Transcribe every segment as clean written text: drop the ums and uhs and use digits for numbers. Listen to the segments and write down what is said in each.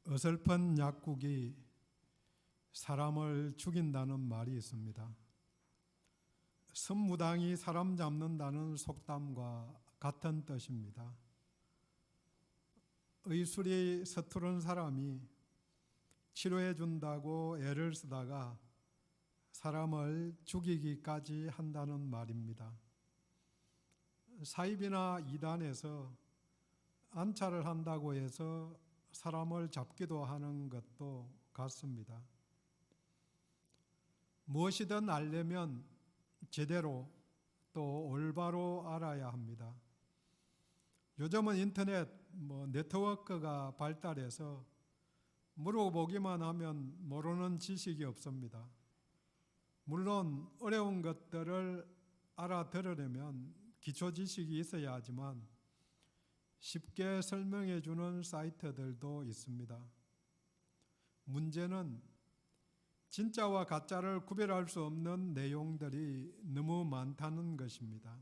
어설픈 약국이 사람을 죽인다는 말이 있습니다. 선무당이 사람 잡는다는 속담과 같은 뜻입니다. 의술이 서투른 사람이 치료해 준다고 애를 쓰다가 사람을 죽이기까지 한다는 말입니다. 사입이나 이단에서 안차를 한다고 해서 사람을 잡기도 하는 것도 같습니다. 무엇이든 알려면 제대로 또 올바로 알아야 합니다. 요즘은 인터넷 네트워크가 발달해서 물어보기만 하면 모르는 지식이 없습니다. 물론 어려운 것들을 알아들으려면 기초 지식이 있어야 하지만 쉽게 설명해 주는 사이트들도 있습니다. 문제는 진짜와 가짜를 구별할 수 없는 내용들이 너무 많다는 것입니다.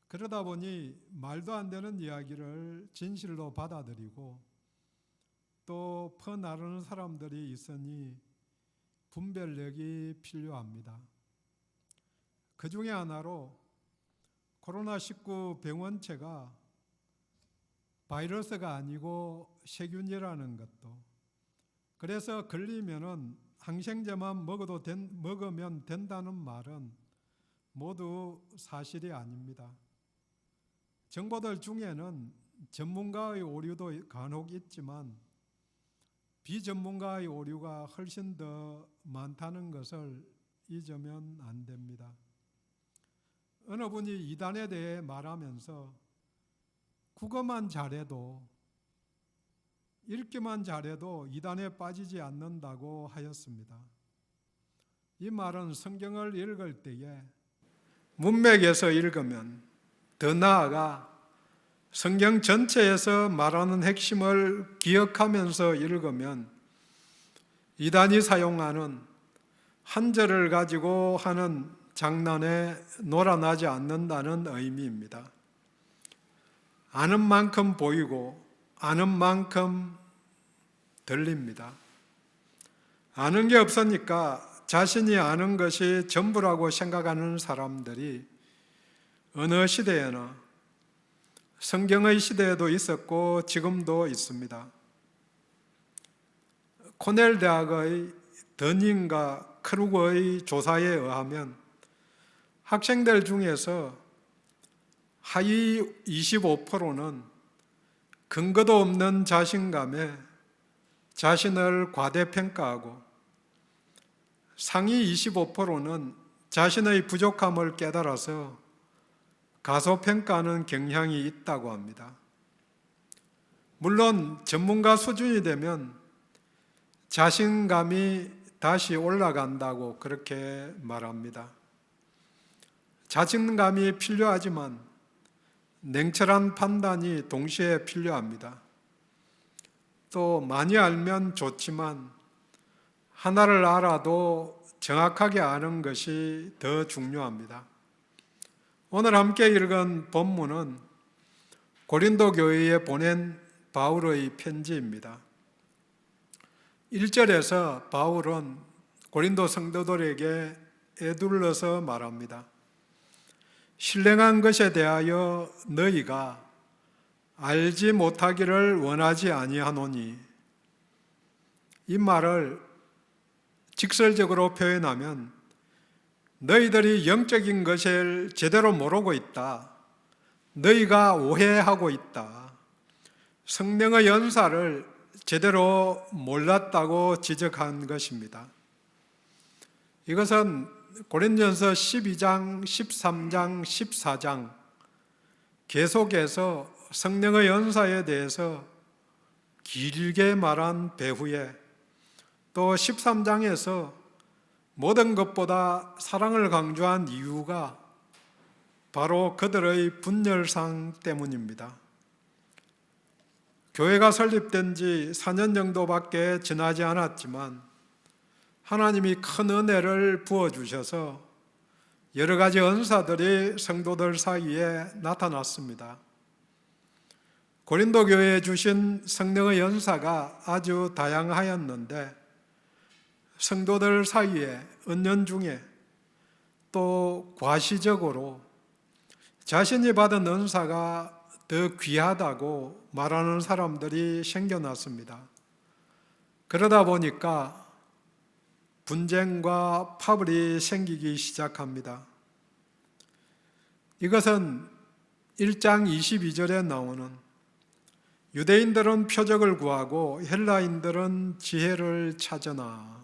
그러다 보니 말도 안 되는 이야기를 진실로 받아들이고 또 퍼나르는 사람들이 있으니 분별력이 필요합니다. 그 중에 하나로 코로나19 병원체가 바이러스가 아니고 세균이라는 것도, 그래서 걸리면은 항생제만 먹으면 된다는 말은 모두 사실이 아닙니다. 정보들 중에는 전문가의 오류도 간혹 있지만 비전문가의 오류가 훨씬 더 많다는 것을 잊으면 안 됩니다. 어느 분이 이단에 대해 말하면서 국어만 잘해도, 읽기만 잘해도 이단에 빠지지 않는다고 하였습니다. 이 말은 성경을 읽을 때에 문맥에서 읽으면, 더 나아가 성경 전체에서 말하는 핵심을 기억하면서 읽으면 이단이 사용하는 한 절을 가지고 하는 장난에 놀아나지 않는다는 의미입니다. 아는 만큼 보이고 아는 만큼 들립니다. 아는 게 없으니까 자신이 아는 것이 전부라고 생각하는 사람들이 어느 시대에나 성경의 시대에도 있었고 지금도 있습니다. 코넬 대학의 더닝과 크루거의 조사에 의하면 학생들 중에서 하위 25%는 근거도 없는 자신감에 자신을 과대평가하고 상위 25%는 자신의 부족함을 깨달아서 가소평가하는 경향이 있다고 합니다. 물론 전문가 수준이 되면 자신감이 다시 올라간다고 그렇게 말합니다. 자신감이 필요하지만 냉철한 판단이 동시에 필요합니다. 또 많이 알면 좋지만 하나를 알아도 정확하게 아는 것이 더 중요합니다. 오늘 함께 읽은 본문은 고린도 교회에 보낸 바울의 편지입니다. 1절에서 바울은 고린도 성도들에게 에둘러서 말합니다. 신령한 것에 대하여 너희가 알지 못하기를 원하지 아니하노니, 이 말을 직설적으로 표현하면 너희들이 영적인 것을 제대로 모르고 있다, 너희가 오해하고 있다, 성령의 연사를 제대로 몰랐다고 지적한 것입니다. 이것은 고린도전서 12장, 13장, 14장 계속해서 성령의 연사에 대해서 길게 말한 배후에 또 13장에서 모든 것보다 사랑을 강조한 이유가 바로 그들의 분열상 때문입니다. 교회가 설립된 지 4년 정도밖에 지나지 않았지만 하나님이 큰 은혜를 부어주셔서 여러 가지 은사들이 성도들 사이에 나타났습니다. 고린도 교회에 주신 성령의 연사가 아주 다양하였는데 성도들 사이에 은연중에 또 과시적으로 자신이 받은 은사가 더 귀하다고 말하는 사람들이 생겨났습니다. 그러다 보니까 분쟁과 파벌이 생기기 시작합니다. 이것은 1장 22절에 나오는 유대인들은 표적을 구하고 헬라인들은 지혜를 찾으나,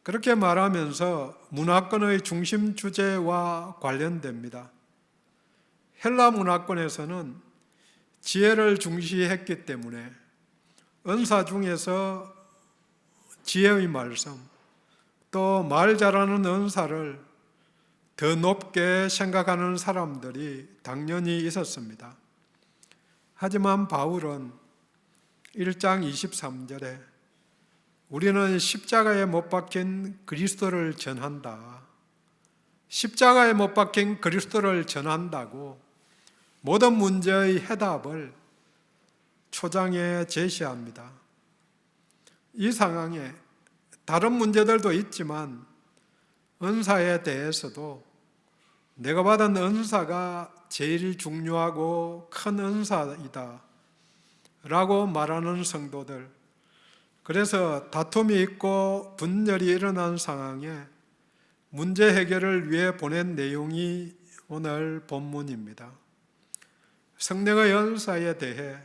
그렇게 말하면서 문화권의 중심 주제와 관련됩니다. 헬라 문화권에서는 지혜를 중시했기 때문에 은사 중에서 지혜의 말씀, 또 말 잘하는 은사를 더 높게 생각하는 사람들이 당연히 있었습니다. 하지만 바울은 1장 23절에 우리는 십자가에 못 박힌 그리스도를 전한다. 십자가에 못 박힌 그리스도를 전한다고 모든 문제의 해답을 초장에 제시합니다. 이 상황에 다른 문제들도 있지만 은사에 대해서도 내가 받은 은사가 제일 중요하고 큰 은사이다 라고 말하는 성도들, 그래서 다툼이 있고 분열이 일어난 상황에 문제 해결을 위해 보낸 내용이 오늘 본문입니다. 성령의 은사에 대해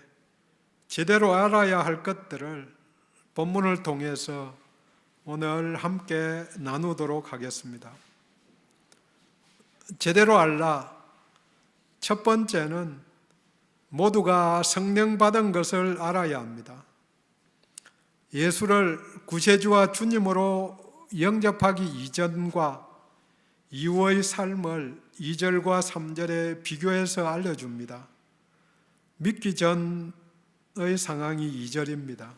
제대로 알아야 할 것들을 본문을 통해서 오늘 함께 나누도록 하겠습니다. 제대로 알라. 첫 번째는 모두가 성령 받은 것을 알아야 합니다. 예수를 구세주와 주님으로 영접하기 이전과 이후의 삶을 2절과 3절에 비교해서 알려줍니다. 믿기 전의 상황이 2절입니다.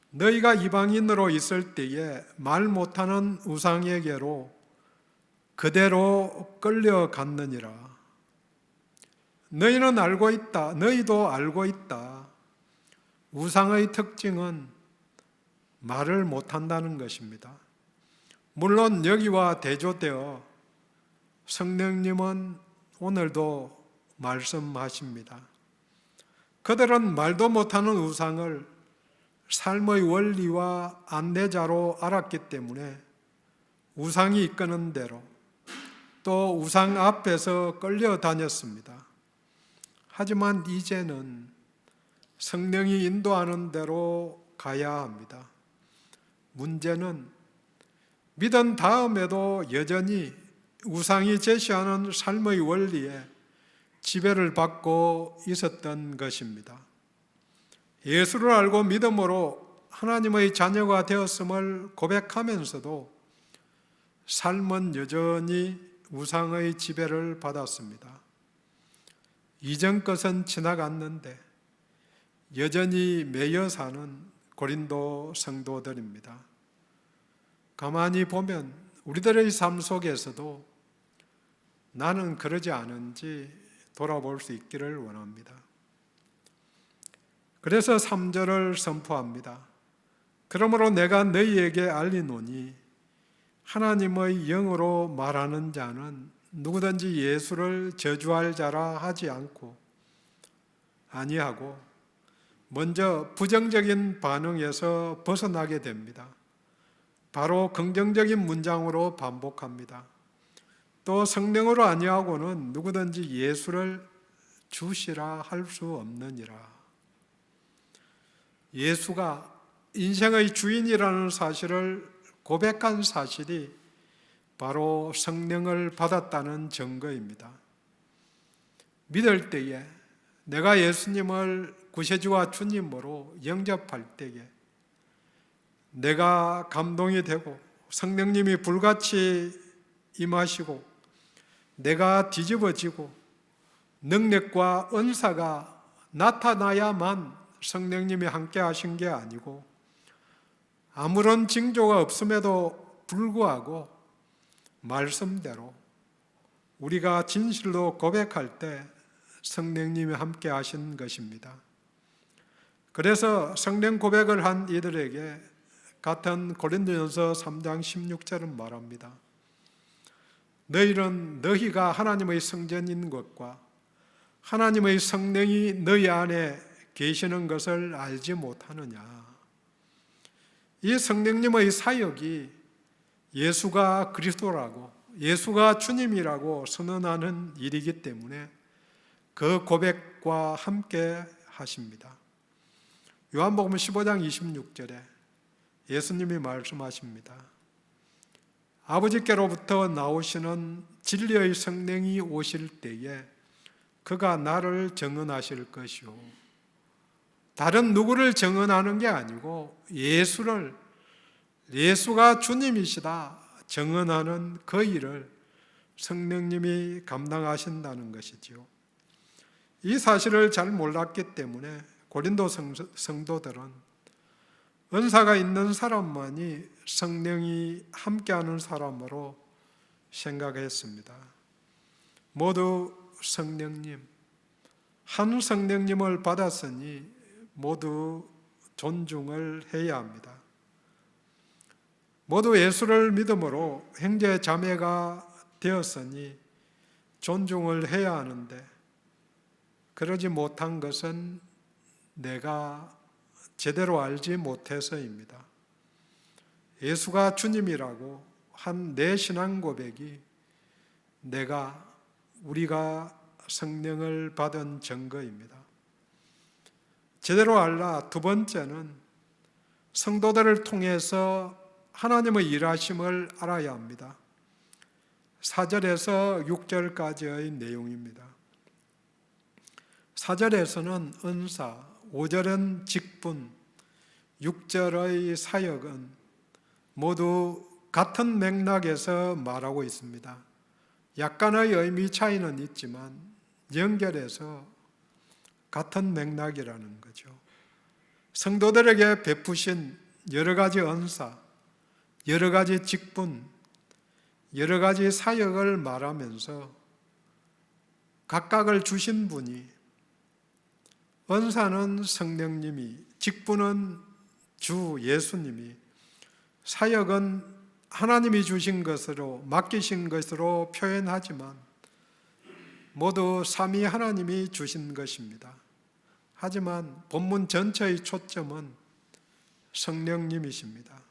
너희가 이방인으로 있을 때에 말 못하는 우상에게로 그대로 끌려갔느니라. 너희는 알고 있다. 너희도 알고 있다. 우상의 특징은 말을 못한다는 것입니다. 물론 여기와 대조되어 성령님은 오늘도 말씀하십니다. 그들은 말도 못하는 우상을 삶의 원리와 안내자로 알았기 때문에 우상이 이끄는 대로 또 우상 앞에서 끌려다녔습니다. 하지만 이제는 성령이 인도하는 대로 가야 합니다. 문제는 믿은 다음에도 여전히 우상이 제시하는 삶의 원리에 지배를 받고 있었던 것입니다. 예수를 알고 믿음으로 하나님의 자녀가 되었음을 고백하면서도 삶은 여전히 우상의 지배를 받았습니다. 이전 것은 지나갔는데 여전히 매여 사는 고린도 성도들입니다. 가만히 보면 우리들의 삶 속에서도 나는 그러지 않은지 돌아볼 수 있기를 원합니다. 그래서 3절을 선포합니다. 그러므로 내가 너희에게 알리노니 하나님의 영으로 말하는 자는 누구든지 예수를 저주할 자라 하지 않고 아니하고 먼저 부정적인 반응에서 벗어나게 됩니다. 바로 긍정적인 문장으로 반복합니다. 또 성령으로 아니하고는 누구든지 예수를 주시라 할 수 없느니라. 예수가 인생의 주인이라는 사실을 고백한 사실이 바로 성령을 받았다는 증거입니다. 믿을 때에 내가 예수님을 구세주와 주님으로 영접할 때에 내가 감동이 되고 성령님이 불같이 임하시고 내가 뒤집어지고 능력과 은사가 나타나야만 성령님이 함께 하신 게 아니고 아무런 징조가 없음에도 불구하고 말씀대로 우리가 진실로 고백할 때 성령님이 함께 하신 것입니다. 그래서 성령 고백을 한 이들에게 같은 고린도전서 3장 16절은 말합니다. 너희는 너희가 하나님의 성전인 것과 하나님의 성령이 너희 안에 계시는 것을 알지 못하느냐. 이 성령님의 사역이 예수가 그리스도라고, 예수가 주님이라고 선언하는 일이기 때문에 그 고백과 함께 하십니다. 요한복음 15장 26절에 예수님이 말씀하십니다. 아버지께로부터 나오시는 진리의 성령이 오실 때에 그가 나를 증언하실 것이요. 다른 누구를 증언하는 게 아니고 예수가 주님이시다 증언하는 그 일을 성령님이 감당하신다는 것이지요. 이 사실을 잘 몰랐기 때문에 고린도 성도들은 은사가 있는 사람만이 성령이 함께하는 사람으로 생각했습니다. 모두 성령님, 한 성령님을 받았으니 모두 존중을 해야 합니다. 모두 예수를 믿음으로 형제 자매가 되었으니 존중을 해야 하는데 그러지 못한 것은 내가 제대로 알지 못해서입니다. 예수가 주님이라고 한 내 신앙 고백이 우리가 성령을 받은 증거입니다. 제대로 알라. 두 번째는 성도들을 통해서 하나님의 일하심을 알아야 합니다. 4절에서 6절까지의 내용입니다. 4절에서는 은사, 5절은 직분, 6절의 사역은 모두 같은 맥락에서 말하고 있습니다. 약간의 의미 차이는 있지만 연결해서 같은 맥락이라는 거죠. 성도들에게 베푸신 여러 가지 은사, 여러 가지 직분, 여러 가지 사역을 말하면서 각각을 주신 분이, 은사는 성령님이, 직분은 주 예수님이, 사역은 하나님이 주신 것으로, 맡기신 것으로 표현하지만 모두 삼위 하나님이 주신 것입니다. 하지만 본문 전체의 초점은 성령님이십니다.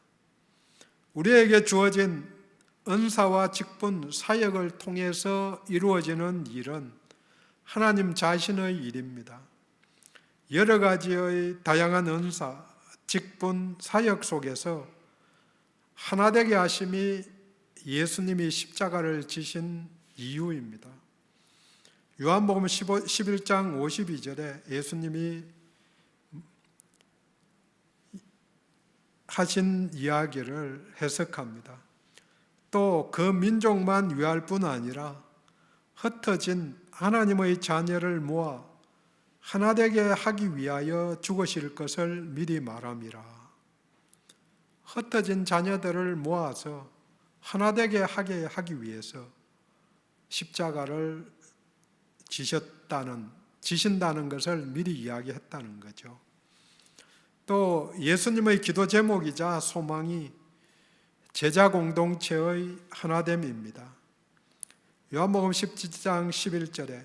우리에게 주어진 은사와 직분, 사역을 통해서 이루어지는 일은 하나님 자신의 일입니다. 여러 가지의 다양한 은사, 직분, 사역 속에서 하나 되게 하심이 예수님이 십자가를 지신 이유입니다. 요한복음 11장 52절에 예수님이 하신 이야기를 해석합니다. 또 그 민족만 위할 뿐 아니라 흩어진 하나님의 자녀를 모아 하나 되게 하기 위하여 죽으실 것을 미리 말함이라. 흩어진 자녀들을 모아서 하나 되게 하게 하기 위해서 십자가를 지신다는 것을 미리 이야기했다는 거죠. 또 예수님의 기도 제목이자 소망이 제자 공동체의 하나됨입니다. 요한복음 17장 11절에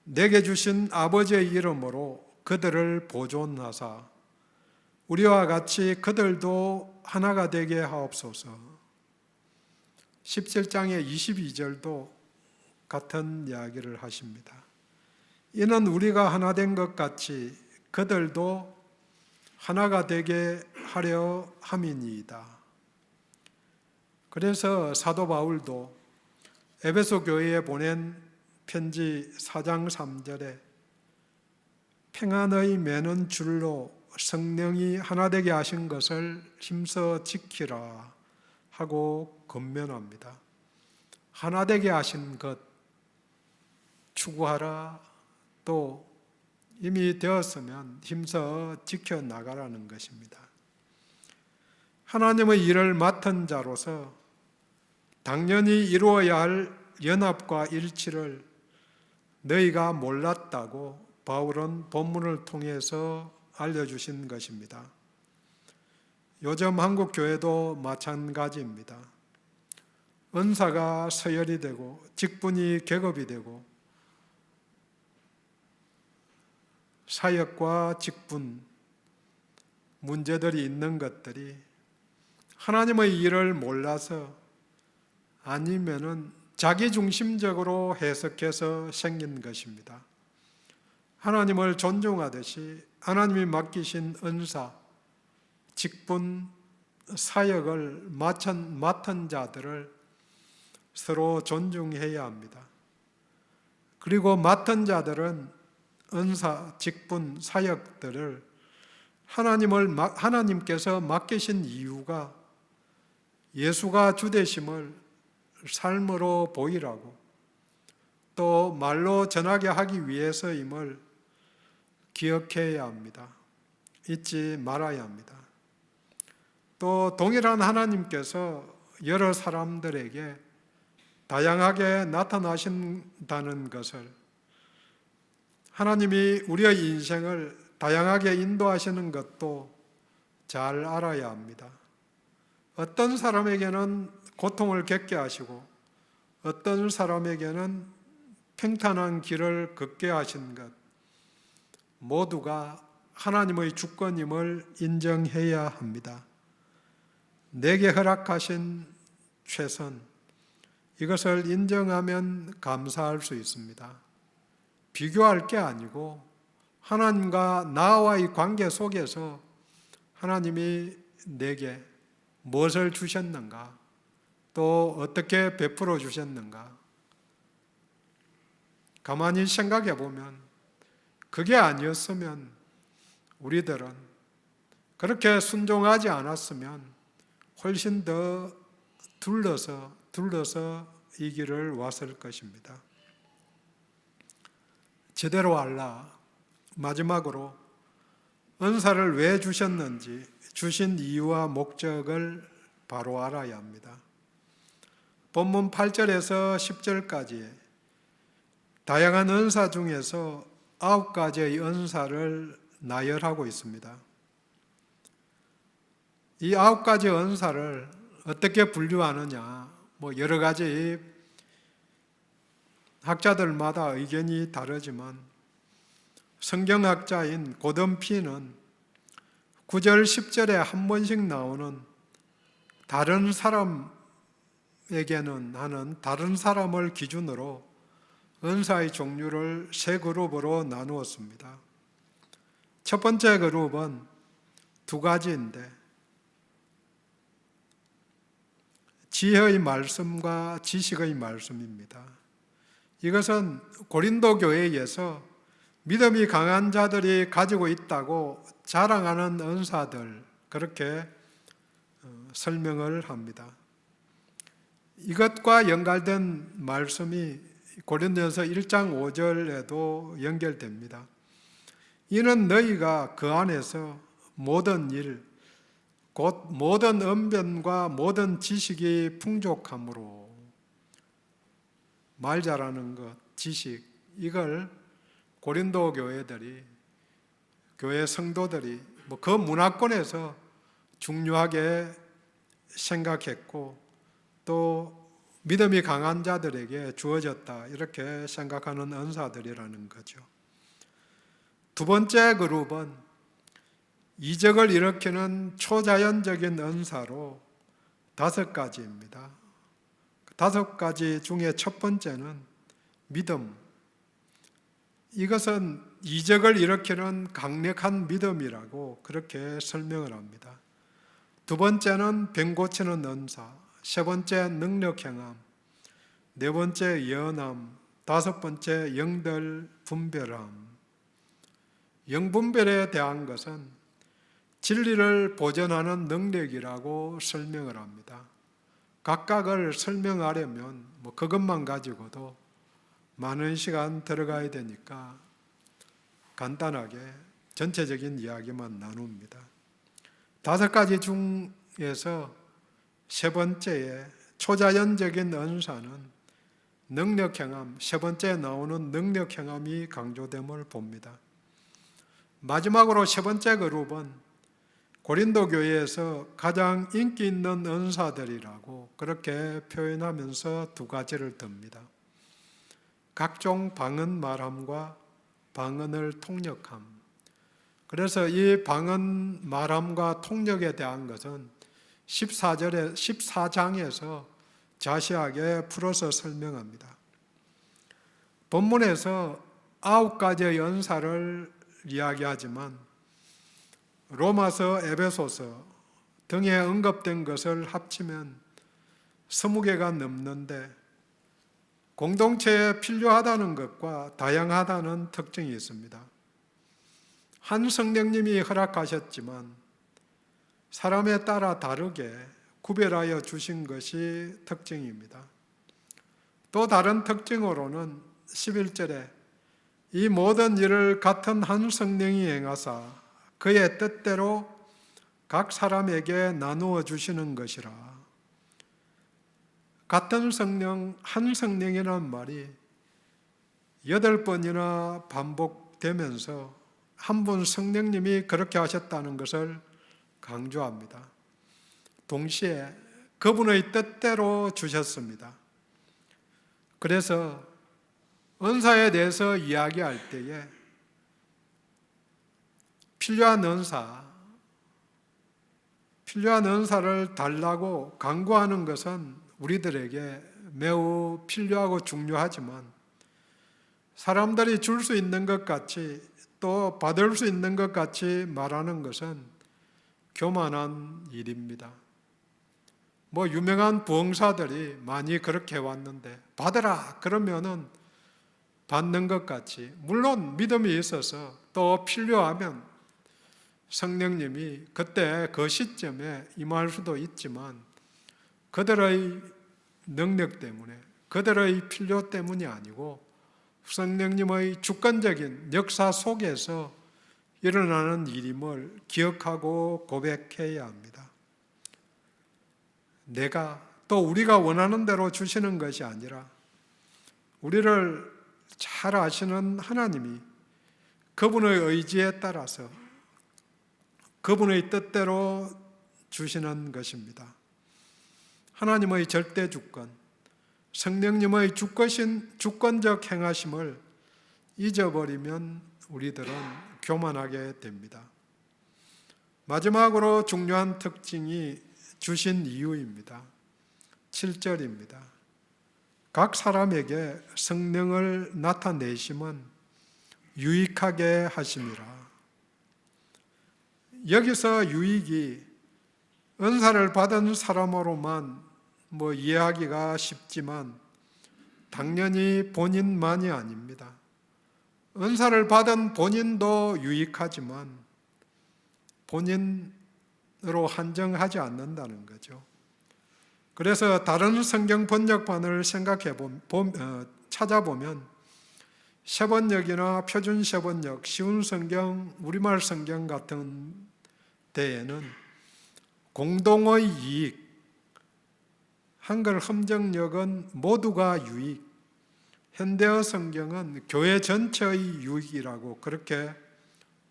내게 주신 아버지의 이름으로 그들을 보존하사 우리와 같이 그들도 하나가 되게 하옵소서. 17장의 22절도 같은 이야기를 하십니다. 이는 우리가 하나 된 것 같이 그들도 하나가 되게 하려 함이니이다. 그래서 사도 바울도 에베소 교회에 보낸 편지 4장 3절에 평안의 매는 줄로 성령이 하나 되게 하신 것을 힘써 지키라 하고 권면합니다. 하나 되게 하신 것 추구하라, 또 이미 되었으면 힘써 지켜나가라는 것입니다. 하나님의 일을 맡은 자로서 당연히 이루어야 할 연합과 일치를 너희가 몰랐다고 바울은 본문을 통해서 알려주신 것입니다. 요즘 한국 교회도 마찬가지입니다. 은사가 서열이 되고 직분이 계급이 되고 사역과 직분 문제들이 있는 것들이 하나님의 일을 몰라서 아니면은 자기중심적으로 해석해서 생긴 것입니다. 하나님을 존중하듯이 하나님이 맡기신 은사, 직분, 사역을 맡은 자들을 서로 존중해야 합니다. 그리고 맡은 자들은 은사, 직분, 사역들을 하나님께서 맡기신 이유가 예수가 주되심을 삶으로 보이라고, 또 말로 전하게 하기 위해서임을 기억해야 합니다. 잊지 말아야 합니다. 또 동일한 하나님께서 여러 사람들에게 다양하게 나타나신다는 것을, 하나님이 우리의 인생을 다양하게 인도하시는 것도 잘 알아야 합니다. 어떤 사람에게는 고통을 겪게 하시고 어떤 사람에게는 평탄한 길을 걷게 하신 것, 모두가 하나님의 주권임을 인정해야 합니다. 내게 허락하신 최선, 이것을 인정하면 감사할 수 있습니다. 비교할 게 아니고 하나님과 나와의 관계 속에서 하나님이 내게 무엇을 주셨는가, 또 어떻게 베풀어 주셨는가, 가만히 생각해 보면 그게 아니었으면, 우리들은 그렇게 순종하지 않았으면 훨씬 더 둘러서 이 길을 왔을 것입니다. 제대로 알라. 마지막으로 은사를 왜 주셨는지, 주신 이유와 목적을 바로 알아야 합니다. 본문 8절에서 10절까지 다양한 은사 중에서 9가지의 은사를 나열하고 있습니다. 이 9가지 은사를 어떻게 분류하느냐, 여러 가지 학자들마다 의견이 다르지만 성경학자인 고든피는 9절, 10절에 한 번씩 나오는 다른 사람에게는 하는 다른 사람을 기준으로 은사의 종류를 세 그룹으로 나누었습니다. 첫 번째 그룹은 2가지인데, 지혜의 말씀과 지식의 말씀입니다. 이것은 고린도 교회에서 믿음이 강한 자들이 가지고 있다고 자랑하는 은사들, 그렇게 설명을 합니다. 이것과 연관된 말씀이 고린도전서 1장 5절에도 연결됩니다. 이는 너희가 그 안에서 모든 일, 곧 모든 언변과 모든 지식이 풍족함으로, 말 잘하는 것, 지식, 이걸 고린도 교회들이, 교회 성도들이 그 문화권에서 중요하게 생각했고, 또 믿음이 강한 자들에게 주어졌다, 이렇게 생각하는 은사들이라는 거죠. 두 번째 그룹은 이적을 일으키는 초자연적인 은사로 5가지입니다. 5가지 중에 첫 번째는 믿음. 이것은 이적을 일으키는 강력한 믿음이라고 그렇게 설명을 합니다. 두 번째는 병 고치는 은사, 세 번째 능력 행함, 네 번째 예언함, 5번째 영들 분별함. 영분별에 대한 것은 진리를 보존하는 능력이라고 설명을 합니다. 각각을 설명하려면 그것만 가지고도 많은 시간 들어가야 되니까 간단하게 전체적인 이야기만 나눕니다. 5가지 중에서 세 번째의 초자연적인 은사는 능력행함, 세 번째 나오는 능력행함이 강조됨을 봅니다. 마지막으로 세 번째 그룹은 고린도 교회에서 가장 인기 있는 은사들이라고 그렇게 표현하면서 두 가지를 듭니다. 각종 방언 말함과 방언을 통역함. 그래서 이 방언 말함과 통역에 대한 것은 14장에서 자세하게 풀어서 설명합니다. 본문에서 9가지의 은사를 이야기하지만 로마서, 에베소서 등에 언급된 것을 합치면 20개가 넘는데 공동체에 필요하다는 것과 다양하다는 특징이 있습니다. 한 성령님이 허락하셨지만 사람에 따라 다르게 구별하여 주신 것이 특징입니다. 또 다른 특징으로는 11절에 이 모든 일을 같은 한 성령이 행하사 그의 뜻대로 각 사람에게 나누어 주시는 것이라. 같은 성령, 한 성령이라는 말이 8번이나 반복되면서 한 분 성령님이 그렇게 하셨다는 것을 강조합니다. 동시에 그분의 뜻대로 주셨습니다. 그래서 은사에 대해서 이야기할 때에 필요한 은사를 달라고 강구하는 것은 우리들에게 매우 필요하고 중요하지만 사람들이 줄 수 있는 것 같이 또 받을 수 있는 것 같이 말하는 것은 교만한 일입니다. 유명한 부흥사들이 많이 그렇게 해왔는데 받으라 그러면은 받는 것 같이, 물론 믿음이 있어서 또 필요하면 성령님이 그때 그 시점에 임할 수도 있지만 그들의 능력 때문에, 그들의 필요 때문이 아니고 성령님의 주권적인 역사 속에서 일어나는 일임을 기억하고 고백해야 합니다. 내가 또 우리가 원하는 대로 주시는 것이 아니라 우리를 잘 아시는 하나님이 그분의 의지에 따라서 그분의 뜻대로 주시는 것입니다. 하나님의 절대 주권, 성령님의 주권적 행하심을 잊어버리면 우리들은 교만하게 됩니다. 마지막으로 중요한 특징이 주신 이유입니다. 7절입니다. 각 사람에게 성령을 나타내심은 유익하게 하심이라. 여기서 유익이 은사를 받은 사람으로만 이해하기가 쉽지만 당연히 본인만이 아닙니다. 은사를 받은 본인도 유익하지만 본인으로 한정하지 않는다는 거죠. 그래서 다른 성경 번역판을 찾아보면 셔번역이나 표준 셔번역, 쉬운 성경, 우리말 성경 같은 데에는 공동의 이익, 한글 함정역은 모두가 유익, 현대어 성경은 교회 전체의 유익이라고 그렇게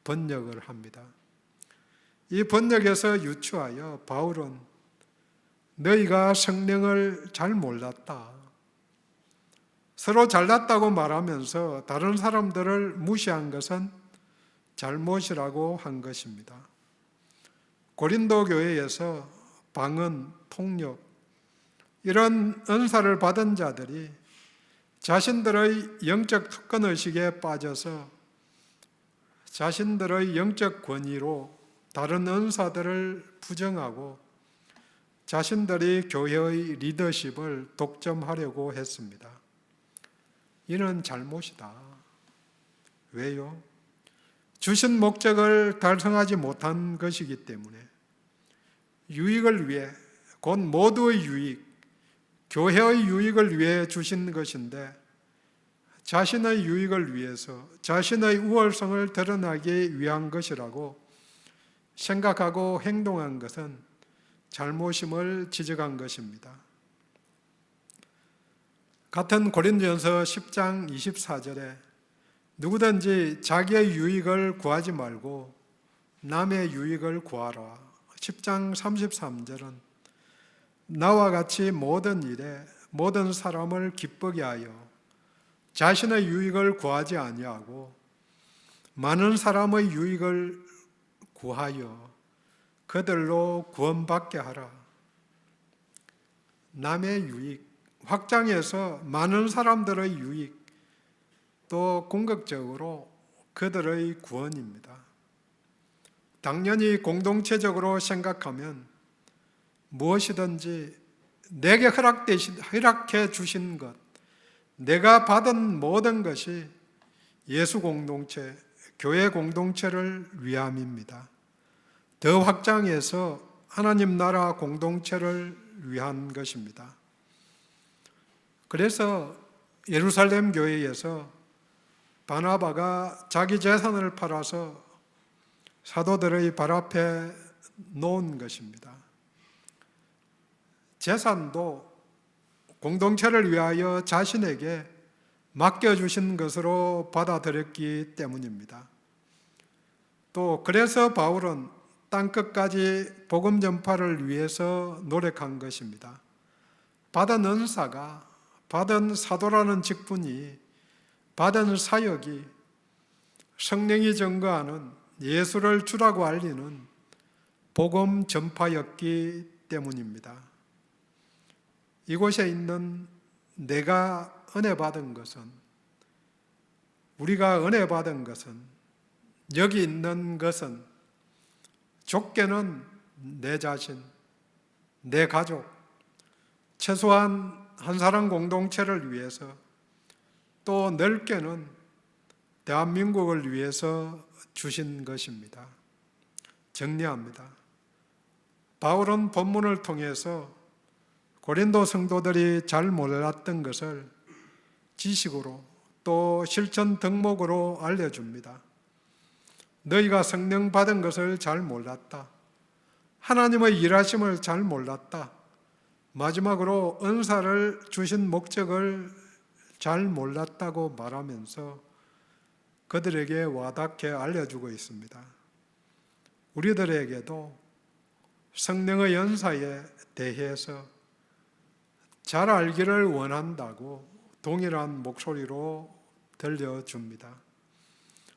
번역을 합니다. 이 번역에서 유추하여 바울은 너희가 성령을 잘 몰랐다, 서로 잘났다고 말하면서 다른 사람들을 무시한 것은 잘못이라고 한 것입니다. 고린도 교회에서 방언, 통역 이런 은사를 받은 자들이 자신들의 영적 특권의식에 빠져서 자신들의 영적 권위로 다른 은사들을 부정하고 자신들이 교회의 리더십을 독점하려고 했습니다. 이는 잘못이다. 왜요? 주신 목적을 달성하지 못한 것이기 때문에 유익을 위해, 곧 모두의 유익, 교회의 유익을 위해 주신 것인데 자신의 유익을 위해서 자신의 우월성을 드러나기 위한 것이라고 생각하고 행동한 것은 잘못임을 지적한 것입니다. 같은 고린도전서 10장 24절에 누구든지 자기의 유익을 구하지 말고 남의 유익을 구하라. 10장 33절은 나와 같이 모든 일에 모든 사람을 기쁘게 하여 자신의 유익을 구하지 아니하고 많은 사람의 유익을 구하여 그들로 구원받게 하라. 남의 유익, 확장해서 많은 사람들의 유익, 또 궁극적으로 그들의 구원입니다. 당연히 공동체적으로 생각하면 무엇이든지 내게 허락해 주신 것, 내가 받은 모든 것이 예수 공동체, 교회 공동체를 위함입니다. 더 확장해서 하나님 나라 공동체를 위한 것입니다. 그래서 예루살렘 교회에서 바나바가 자기 재산을 팔아서 사도들의 발 앞에 놓은 것입니다. 재산도 공동체를 위하여 자신에게 맡겨주신 것으로 받아들였기 때문입니다. 또 그래서 바울은 땅끝까지 복음 전파를 위해서 노력한 것입니다. 받은 은사가, 받은 사도라는 직분이, 받은 사역이 성령이 증거하는 예수를 주라고 알리는 복음 전파였기 때문입니다. 이곳에 있는 내가 은혜 받은 것은, 우리가 은혜 받은 것은, 여기 있는 것은 좁게는 내 자신, 내 가족, 최소한 한 사람 공동체를 위해서, 또 넓게는 대한민국을 위해서 주신 것입니다. 정리합니다. 바울은 본문을 통해서 고린도 성도들이 잘 몰랐던 것을 지식으로 또 실천 덕목으로 알려줍니다. 너희가 성령 받은 것을 잘 몰랐다. 하나님의 일하심을 잘 몰랐다. 마지막으로 은사를 주신 목적을 잘 몰랐다고 말하면서 그들에게 와닿게 알려주고 있습니다. 우리들에게도 성령의 연사에 대해서 잘 알기를 원한다고 동일한 목소리로 들려줍니다.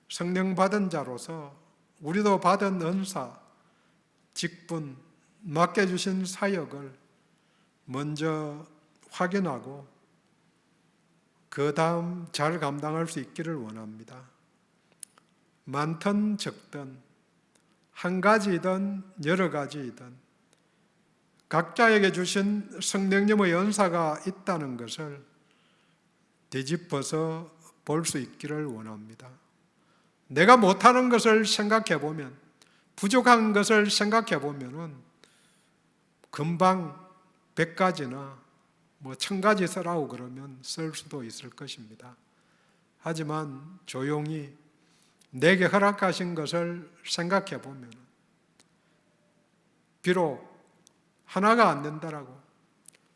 성령 받은 자로서 우리도 받은 은사, 직분, 맡겨주신 사역을 먼저 확인하고 그 다음 잘 감당할 수 있기를 원합니다. 많든 적든 한 가지이든 여러 가지이든 각자에게 주신 성령님의 은사가 있다는 것을 뒤집어서 볼 수 있기를 원합니다. 내가 못하는 것을 생각해 보면, 부족한 것을 생각해 보면은 금방 100가지나 1000가지 쓰라고 그러면 쓸 수도 있을 것입니다. 하지만 조용히 내게 허락하신 것을 생각해 보면 비록 하나가 안 된다라고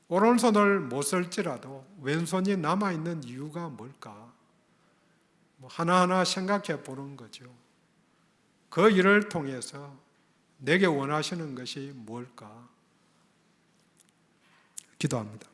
오른손을 못 쓸지라도 왼손이 남아있는 이유가 뭘까? 하나하나 생각해 보는 거죠. 그 일을 통해서 내게 원하시는 것이 뭘까? 기도합니다.